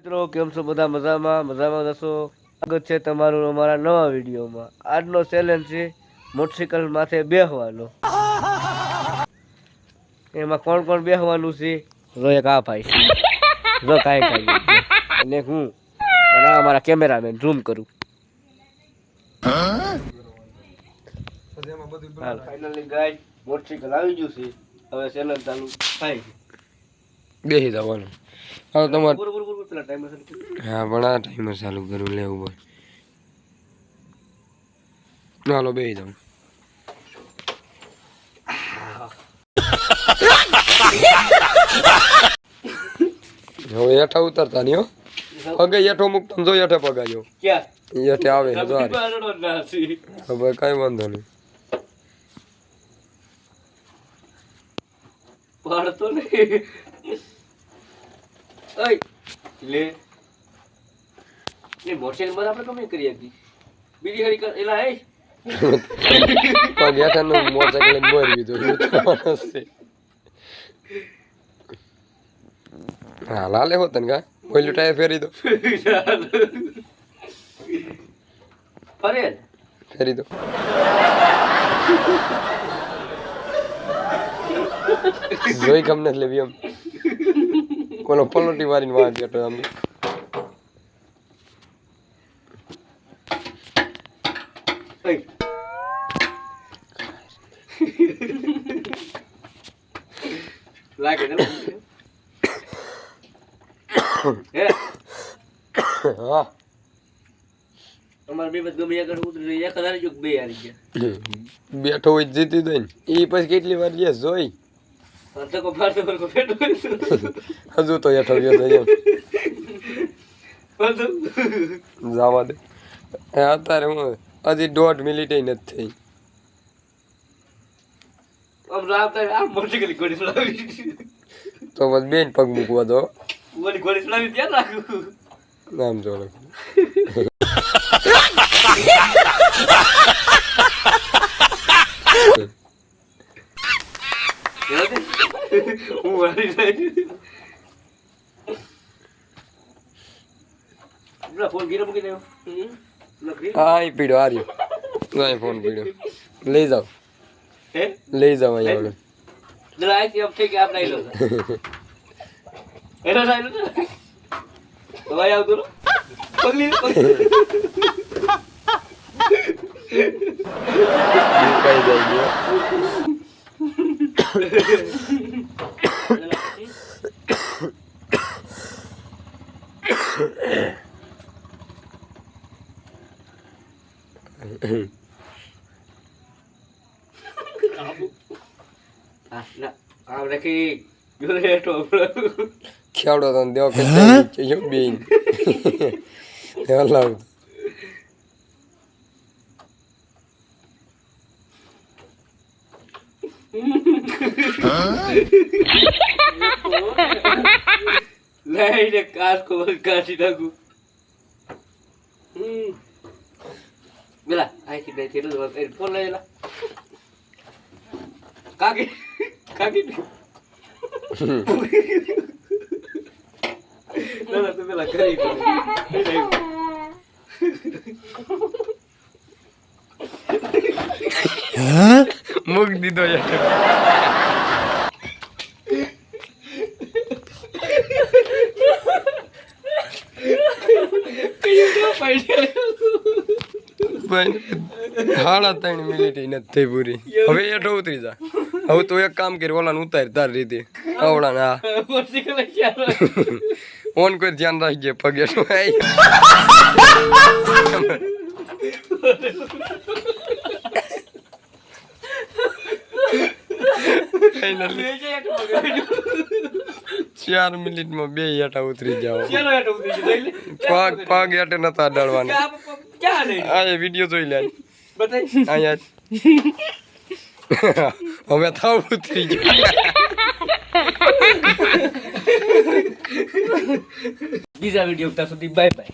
મિત્રો કેમ છો બધા મજામાં જશો સ્વાગત છે તમારું અમારા નવા વિડીયોમાં આજનો ચેલેન્જ છે મોટરસાઇકલ માથે બેહવાનો એમાં કોણ કોણ બેહવાનું છે જો એક આ ભાઈ છે જો કાંઈ અને હું અને આ અમારા કેમેરામેન ઝૂમ કરું ફાઇનલી ગાઈસ મોટરસાઇકલ આવી ગયું છે હવે ચેલેન્જ ચાલુ થાય છે બેસી જવાનું હવે તમારે બરોબર પેલા ટાઈમર હા પણ આ ટાઈમર ચાલુ કરું લેવું પડે ચાલો બેસી જાઉં હવે હેઠા ઉતરતા નહીં હો પગે હેઠો મૂકતા જો હેઠે પગાજો ક્યાં હેઠે આવે હવે કઈ વાંધો નહીં પાડતો નહીં ઓય લે એ મોટરસાઇકલ પર આપણે કમે કરી હતી બીજી હરી કર એલા હે પગ હેઠાનું મોટરસાઇકલ બોરી દીધું ઉતરવાનું છે હા લાલે હોત ને કા બોલ્યું ટાયર ફેરી દો ફેરી દો જોઈ ગમ નથી લેવી એમ કોનો પલોટી મારીને વાર બેઠો આમ લાગે ને હા અમાર બે બસ ગમે આગળ ઉતરી 1000 જો બે હારી ગયા બેઠો હોય જીતી દઈ ને એ પછી કેટલી વાર yes જોઈ અંતે કો ફાડતો પર કો ફેટો હજુ તો હેઠો ગયો તો એમ જવા દે અત્યારે હું હજી 1.5 મિનિટ નથી થઈ આમ રાત આમ મોટરસાઇકલ ગોડી ચલાવી તો બસ બેન પગ મૂકવા દો ગોડી ચલાવી ત્યાં રાખું નામ જોડો હું વાળી જાય ના ફોન ગીરો મૂકી દેવો હા એ પીડ્યો આ રહ્યો અહીં ફોન પીડ્યો લઈ જાઓ હે લઈ જાઓ અહીંયા જરા આઈ આપ ઠીક આપ લઈ લો એનો લઈ લો તો ભાઈ આવતો પગલી કઈ જાય ગયો ખેવડો તો દેવો કે બેન લાવ લઈને કાસ કો કાઢી નાખું બેલા આઈ કે બે થેલો ફોન લઈ લા કાકી ના તો પેલા કરી મૂક દીધો યાર હાડા 3 મિનિટ નથી થઈ પૂરી હવે હેઠો ઉતરી જા હવે તું એક કામ કરી ઓલાને ઉતાર તાર રીતે આવડા ના ઓન કોઈ ધ્યાન રાખજે પગે શું ચાર મિનિટમાં બે હેઠા ઉતરી જાઓ પગ હેઠે નતા અડાડવાના આ વિડીયો જોઈ લે અહીંયા હવે થાવ ઉતરી ગયો બીજા વિડીયો સુધી બાય બાય